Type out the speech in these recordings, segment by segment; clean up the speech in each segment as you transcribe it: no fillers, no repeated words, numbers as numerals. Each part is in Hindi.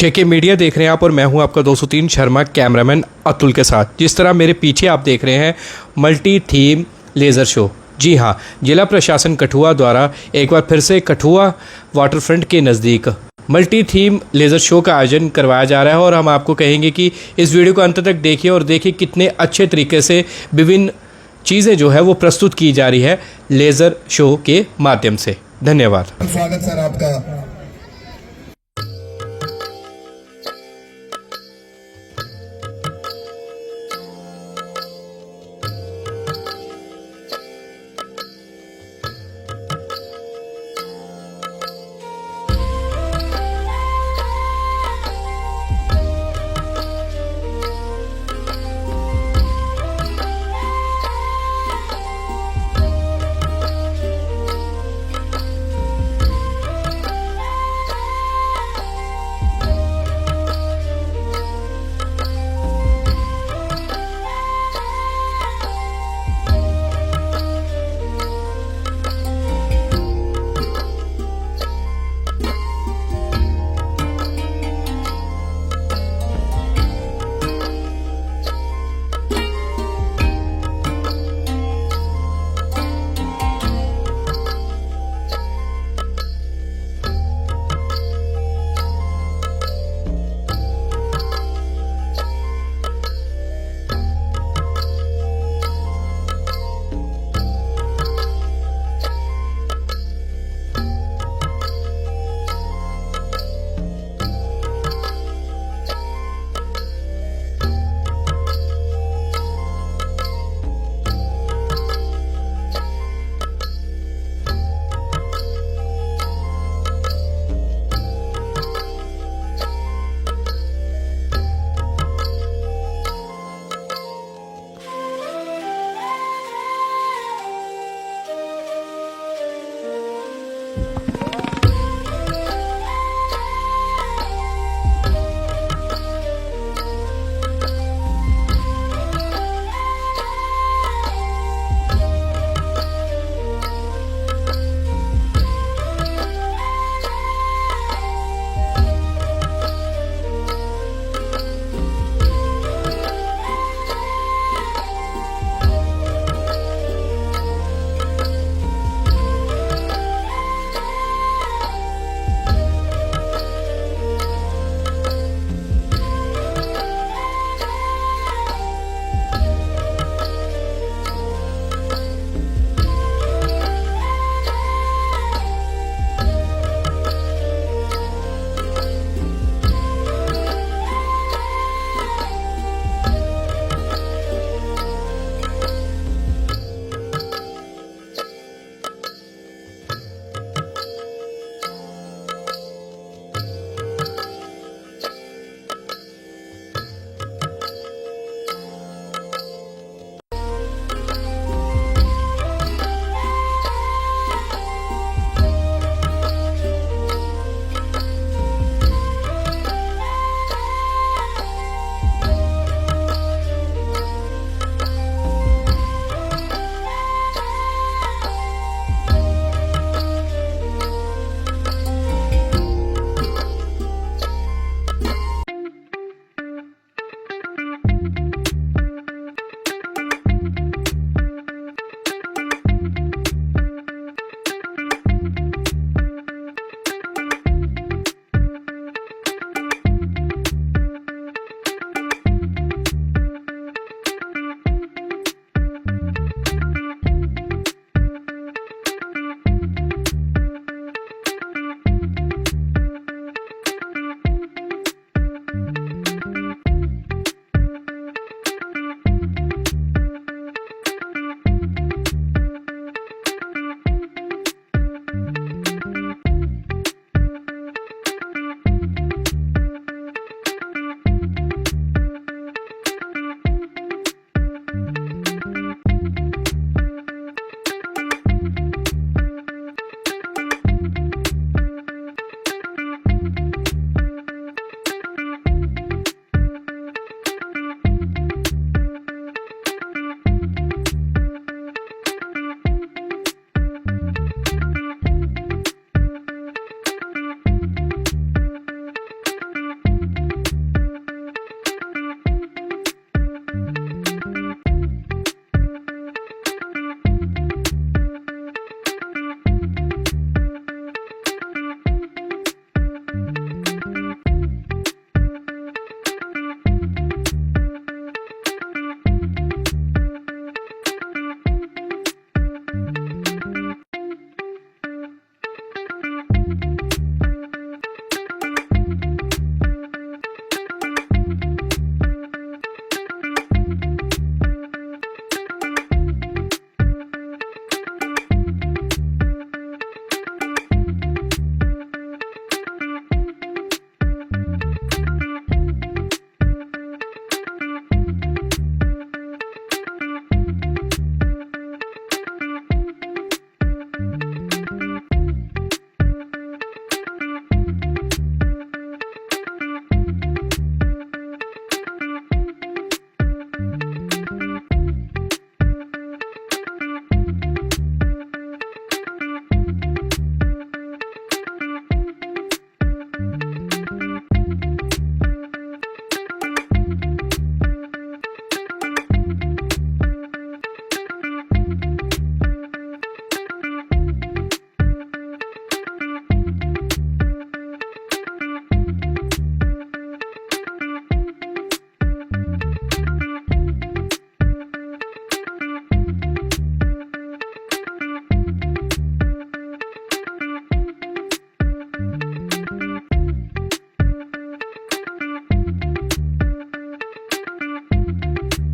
जेके मीडिया देख रहे हैं आप और मैं हूं आपका 203 शर्मा कैमरामैन अतुल के साथ। जिस तरह मेरे पीछे आप देख रहे हैं मल्टी थीम लेज़र शो। जी हां, जिला प्रशासन कठुआ द्वारा एक बार फिर से कठुआ वाटरफ्रंट के नज़दीक मल्टी थीम लेज़र शो का आयोजन करवाया जा रहा है और हम आपको कहेंगे कि इस वीडियो को अंत तक देखिए और देखिए कितने अच्छे तरीके से विभिन्न चीज़ें जो है वो प्रस्तुत की जा रही है लेज़र शो के माध्यम से। धन्यवाद। स्वागत सर आपका।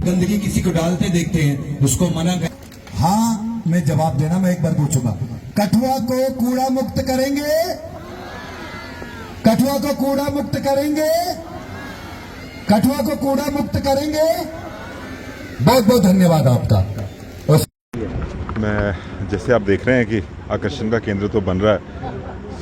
गंदगी किसी को डालते देखते हैं उसको मना कर। हाँ, मैं जवाब देना, मैं एक बार पूछूंगा, कठुआ को कूड़ा मुक्त करेंगे? कठुआ को कूड़ा मुक्त करेंगे? कठुआ को कूड़ा मुक्त करेंगे? बहुत बहुत धन्यवाद आपका। मैं जैसे आप देख रहे हैं कि आकर्षण का केंद्र तो बन रहा है,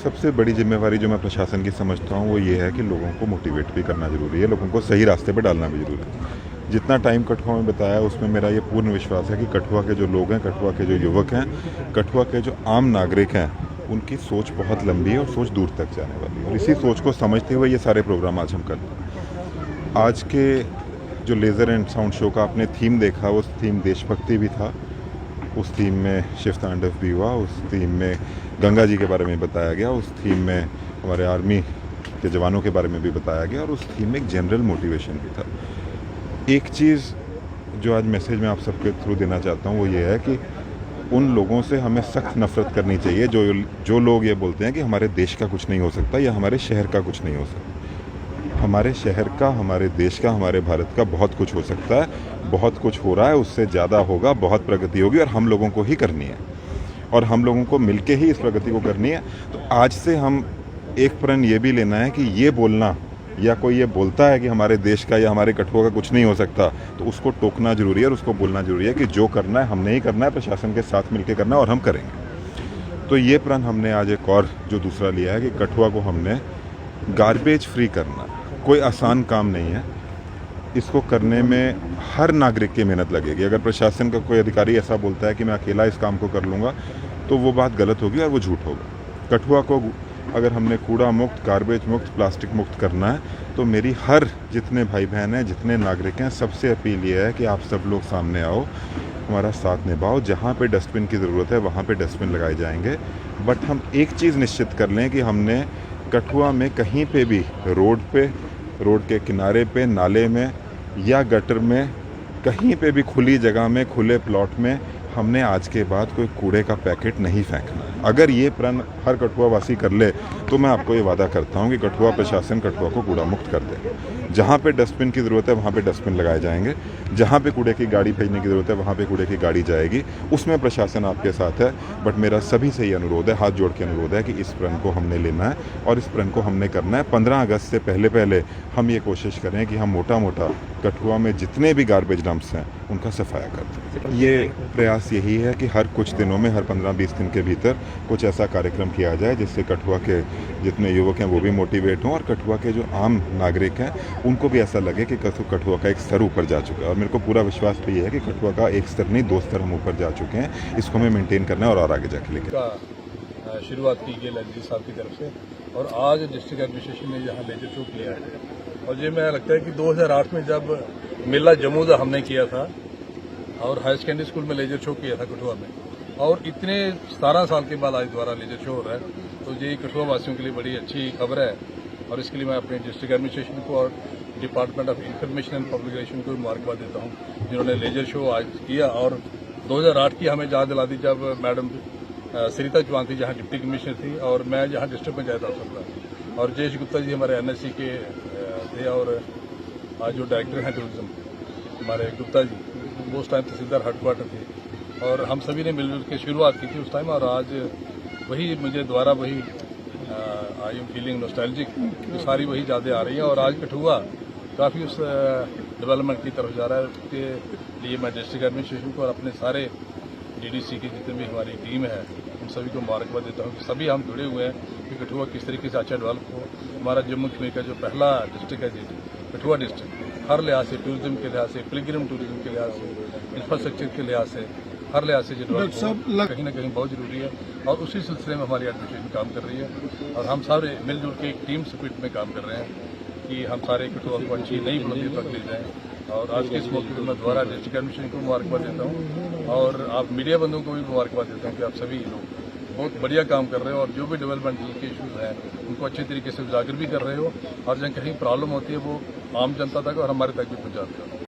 सबसे बड़ी जिम्मेवारी जो मैं प्रशासन की समझता हूँ वो ये है कि लोगों को मोटिवेट भी करना ज़रूरी है, लोगों को सही रास्ते पर डालना भी ज़रूरी है। जितना टाइम कठुआ में बताया उसमें मेरा ये पूर्ण विश्वास है कि कठुआ के जो लोग हैं, कठुआ के जो युवक हैं, कठुआ के जो आम नागरिक हैं, उनकी सोच बहुत लंबी है और सोच दूर तक जाने वाली है। और इसी सोच को समझते हुए ये सारे प्रोग्राम आज हम करते हैं। आज के जो लेज़र एंड साउंड शो का आपने थीम देखा, वो थीम देशभक्ति भी था, उस थीम में शिव तांडव भी हुआ, उस थीम में गंगा जी के बारे में बताया गया, उस थीम में हमारे आर्मी के जवानों के बारे में भी बताया गया, और उस थीम में एक जनरल मोटिवेशन भी था। एक चीज़ जो आज मैसेज मैं आप सबके थ्रू देना चाहता हूँ वो ये है कि उन लोगों से हमें सख्त नफरत करनी चाहिए जो लोग ये बोलते हैं कि हमारे देश का कुछ नहीं हो सकता या हमारे शहर का कुछ नहीं हो सकता। हमारे शहर का, हमारे देश का, हमारे भारत का बहुत कुछ हो सकता है, बहुत कुछ हो रहा है, उससे ज़्यादा होगा, बहुत प्रगति होगी, और हम लोगों को ही करनी है, और हम लोगों को मिलके ही इस प्रगति को करनी है। तो आज से हम एक प्रण ये भी लेना है कि ये बोलना, या कोई ये बोलता है कि हमारे देश का या हमारे कठुआ का कुछ नहीं हो सकता, तो उसको टोकना जरूरी है और उसको बोलना जरूरी है कि जो करना है हमने ही करना है, प्रशासन के साथ मिलकर करना है और हम करेंगे। तो ये प्रण हमने आज एक और जो दूसरा लिया है कि कठुआ को हमने गार्बेज फ्री करना। कोई आसान काम नहीं है, इसको करने में हर नागरिक की मेहनत लगेगी। अगर प्रशासन का कोई अधिकारी ऐसा बोलता है कि मैं अकेला इस काम को कर लूँगा, तो वो बात गलत होगी और वो झूठ होगा। कठुआ को अगर हमने कूड़ा मुक्त, गार्बेज मुक्त, प्लास्टिक मुक्त करना है, तो मेरी हर जितने भाई बहन हैं, जितने नागरिक हैं, सबसे अपील ये है कि आप सब लोग सामने आओ, हमारा साथ निभाओ। जहाँ पे डस्टबिन की ज़रूरत है वहाँ पे डस्टबिन लगाए जाएंगे, बट हम एक चीज़ निश्चित कर लें कि हमने कठुआ में कहीं पे भी रोड के किनारे पे, नाले में या गटर में, कहीं पे भी खुली जगह में, खुले प्लॉट में हमने आज के बाद कोई कूड़े का पैकेट नहीं फेंकना। अगर ये प्रण हर कठुआ वासी कर ले तो मैं आपको ये वादा करता हूँ कि कठुआ प्रशासन कठुआ को कूड़ा मुक्त कर दे। जहाँ पे डस्टबिन की ज़रूरत है वहाँ पे डस्टबिन लगाए जाएंगे, जहाँ पे कूड़े की गाड़ी भेजने की ज़रूरत है वहाँ पे कूड़े की गाड़ी जाएगी, उसमें प्रशासन आपके साथ है। बट मेरा सभी से ये अनुरोध है, हाथ जोड़ के अनुरोध है कि इस प्रण को हमने लेना है और इस प्रण को हमने करना है। 15 अगस्त से पहले हम ये कोशिश करें कि हम मोटा कठुआ में जितने भी गार्बेज डंप्स हैं उनका सफाया कर दें। ये प्रयास यही है कि हर कुछ दिनों में, हर 15-20 दिन के भीतर कुछ ऐसा कार्यक्रम किया जाए जिससे कठुआ के जितने युवक हैं वो भी मोटिवेट हों, और कठुआ के जो आम नागरिक हैं उनको भी ऐसा लगे कि कठुआ का एक स्तर ऊपर जा चुका है। और मेरे को पूरा विश्वास भी है कि कठुआ का एक स्तर नहीं, 2 स्तर हम ऊपर जा चुके हैं। इसको हमें मेंटेन करना है और आगे जाके लेके शुरुआत की गई एलजी साहब की तरफ से, और आज डिस्ट्रिक्ट एडमिनिस्ट्रेशन ने यहाँ लेजर शो किया है। और ये मैं लगता है कि 2008 में जब मेला जम्मूदा हमने किया था और हायर सेकेंडरी स्कूल में लेजर शो किया था कठुआ में, और इतने 17 साल के बाद आज दोबारा लेजर शो हो रहा है, तो ये कठुआ वासियों के लिए बड़ी अच्छी खबर है। और इसके लिए मैं अपने डिस्ट्रिक्ट एडमिनिस्ट्रेशन को और department of information and public relation को भी मुबारकबाद देता हूँ, जिन्होंने लेजर शो आज किया। और 2008 की हमें याद दिला दी जब मैडम सरिता चौहान थी जहाँ डिप्टी कमिश्नर थी, और मैं जहाँ डिस्ट्रिक्ट पंचायत अफसर था, और जयेश गुप्ता जी हमारे एनएससी के थे, और आज जो डायरेक्टर हैं टूरिज्म हमारे गुप्ता जी, वो उस टाइम तहसीलदार हेडक्वार्टर थे, और हम सभी ने मिलजुल के शुरुआत की थी उस टाइम। और आज वही मुझे दोबारा वही आई एम फीलिंग नॉस्टैल्जिक, तो सारी वही यादें आ रही हैं। और आज कठुआ काफ़ी उस डेवलपमेंट की तरफ जा रहा है, उसके लिए मैं डिस्ट्रिक्ट एडमिनिस्ट्रेशन को और अपने सारे डीडीसी की जितनी भी हमारी टीम है उन सभी को मुबारकबाद देता हूँ कि सभी हम जुड़े हुए हैं कि कठुआ किस तरीके से अच्छा डेवलप हो। हमारा जम्मू कश्मीर का जो पहला डिस्ट्रिक्ट है कठुआ डिस्ट्रिक्ट, हर लिहाज से, टूरिज्म के लिहाज से, पिलग्रिम टूरिज्म के लिहाज से, इंफ्रास्ट्रक्चर के लिहाज से, हर लिहाज से जो डेवलप कहीं ना कहीं बहुत जरूरी है। और उसी सिलसिले में हमारी एडमिनिस्ट्रेशन काम कर रही है, और हम सारे मिलजुल के एक टीम स्पिरिट में काम कर रहे हैं कि हम सारे कठुआ को अच्छी नई बुलंदी तक ले जाएँ। और आज के इस मौके पर मैं दोबारा डिस्ट्रिक्ट एडमिनिस्ट्रेशन को मुबारकबाद देता हूँ, और आप मीडिया बंधुओं को भी मुबारकबाद देता हूँ कि आप सभी लोग बहुत बढ़िया काम कर रहे हो, और जो भी डेवलपमेंटल के इशूज़ हैं उनको अच्छे तरीके से उजागर भी कर रहे हो, और जहाँ कहीं प्रॉब्लम होती है वो आम जनता तक और हमारे तक भी पहुँचाते हो।